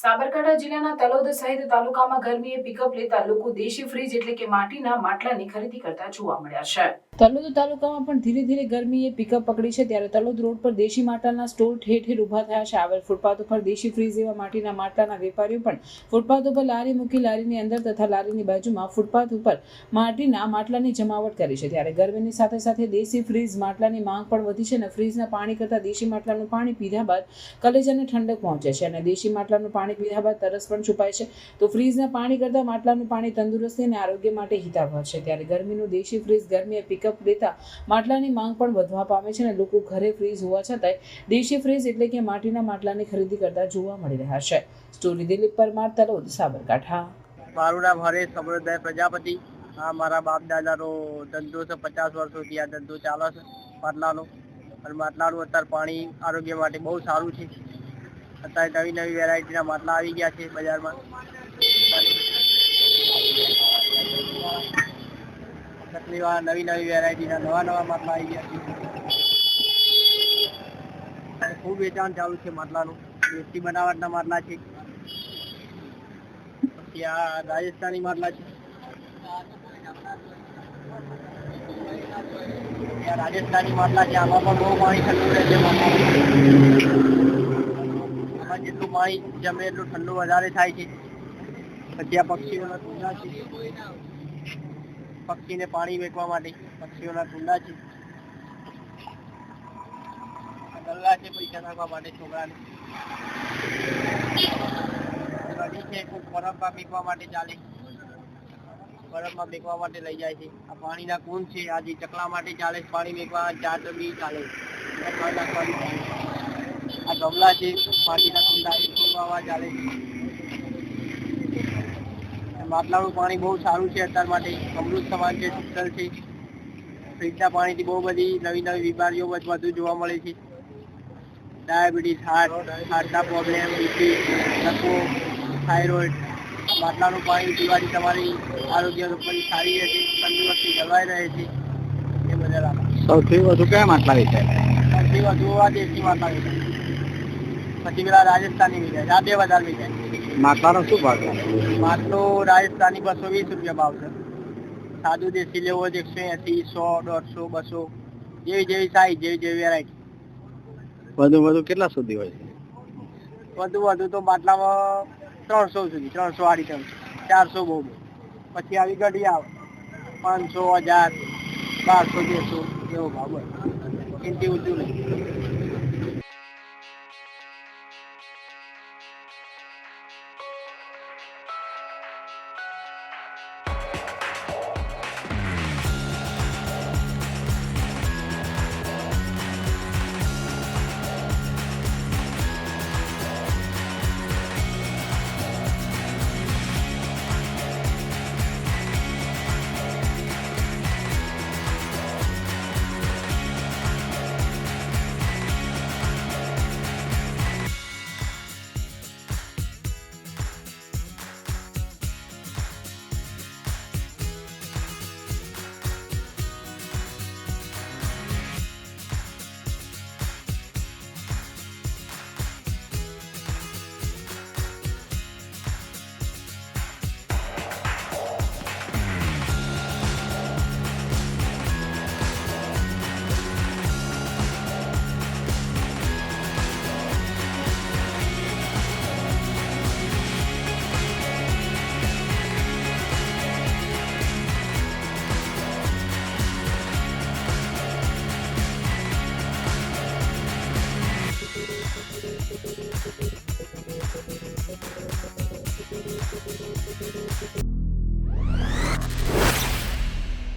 સાબરકાંઠા જિલ્લાના તલોદ સહિત તાલુકામાં ગરમીએ પિકઅપ લેતા લોકો દેશી ફ્રીજ એટલે કે માટીના માટલાની ખરીદી કરતા જોવા મળ્યા છે। તલોદ તાલુકામાં પણ ધીરે ધીરે ગરમીએ પિકઅપ પકડી છે, ત્યારે તલોદ રોડ પર દેશી માટલાના સ્ટોર ઠેર ઠેર ઉભા થયા છે। આવેલ ફૂટપાથ ઉપર દેશી ફ્રીજ એવા માટીના માટલાના વેપારીઓ પણ ફૂટપાથ ઉપર લારી મૂકી લારીની અંદર તથા લારીની બાજુમાં ફૂટપાથ ઉપર માટીના માટલાની જમાવટ કરી છે। ત્યારે ગરમીની સાથે સાથે દેશી ફ્રીજ માટલાની માંગ પણ વધી છે અને ફ્રીજના પાણી કરતા દેશી માટલાનું પાણી પીધા બાદ કલેજાને ઠંડક પહોંચે છે અને દેશી માટલાનું પાણી પીધા બાદ તરસ પણ છુપાય છે। તો ફ્રીજના પાણી કરતા માટલાનું પાણી તંદુરસ્તી અને આરોગ્ય માટે હિતાવહ છે। ત્યારે ગરમીનું દેશી ફ્રીજ ગરમીએ પિકઅપ લેતા માટલાની માંગ પણ વધવા પામે છે અને લોકો ઘરે ફ્રીજ હોવા છતાંય દેશી ફ્રીજ એટલે કે માટીના માટલાની ખરીદી કરતા જોવા મળી રહ્યા છે। સ્ટોરી દિલીપ પરમાર, તલોદ, સાબરકાંઠા। મારું નામ હરેશ સમૃદ્ધ પ્રજાપતિ। આ મારા બાપ દાદાનો ધંધો છે, 50 વર્ષોથી આ ધંધો ચાલે છે માટલાનો। અને માટલાનું અત્યારે પાણી આરોગ્ય માટે બહુ સારું છે। અત્યારે નવી નવી વેરાયટીના માટલા આવી ગયા છે બજારમાં। તકલીફવાળા નવી નવી વેરાયટીના નવા માટલા આવી ગયા છે અને ખૂબ વેચાણ ચાલુ છે માટલાનું। દેશી બનાવટના માટલા છે। પછી આ રાજસ્થાની માટલા છે। રાજસ્થાની માટલા છે, આમાં પણ બહુ પાણી ઠંડુ રહે છે। આમાં જેટલું પાણી જમે એટલું ઠંડુ વધારે થાય છે। પછી આ પક્ષીઓના કુંડા છે, પક્ષીને પાણી વેચવા માટે પક્ષીઓના કુંડા છે। ગલ્લા છે પૈસા નાખવા માટે છોકરાને। નદી છે, બરફમાં મેકવા માટે ચાલે, બરફમાં મેકવા માટે લઈ જાય છે। આ પાણીના કુંડ છે, આ જે ચકલા માટે ચાલે, પાણી મેકવા ચાર બી ચાલે। આ ગમલા છે, પાણીના કુંડા મેકવા ચાલે છે। માટલાનું પાણી બહુ સારું છે અત્યાર માટે, અમૃત સમાન છે, શીતળ છે। ફ્રીજના પાણીથી બહુ બધી નવી નવી બીમારીઓ વધુ જોવા મળે છે। ડાયાબિટીસ, હાર્ટના પ્રોબ્લેમ, બીપી, લકવો, થાઇરોઇડ। માટલાનું પાણી પીવાથી તમારી આરોગ્ય પણ સારી રહે છે, તંદુરસ્તી જળવાઈ રહે છે। એ બધા સૌથી વધુ કયા માટલા વેચાય? સૌથી વધુ આ દેશી માટલા વેચાય, પછી પેલા રાજસ્થાની વેચાય, આ બે વધારે વેચાય। માટલાનો શું ભાવ છે? માટલો રાજસ્થાની 220 રૂપિયા ભાવ છે। સાદું દેશી લેવું હોય તો 180, 100, 150, 200, જેવી જેવી સાઈઝ, જેવી જેવી વેરાયટી। વધુ કેટલા સુધી હોય છે? વધુ તો માટલામાં 300 સુધી, 300, 350, 400 બહુ। પછી આવી ગઢી આવે 500, 1000, 1200, 200 એવો ભાવ હોય, એનાથી ઊંચું નહીં।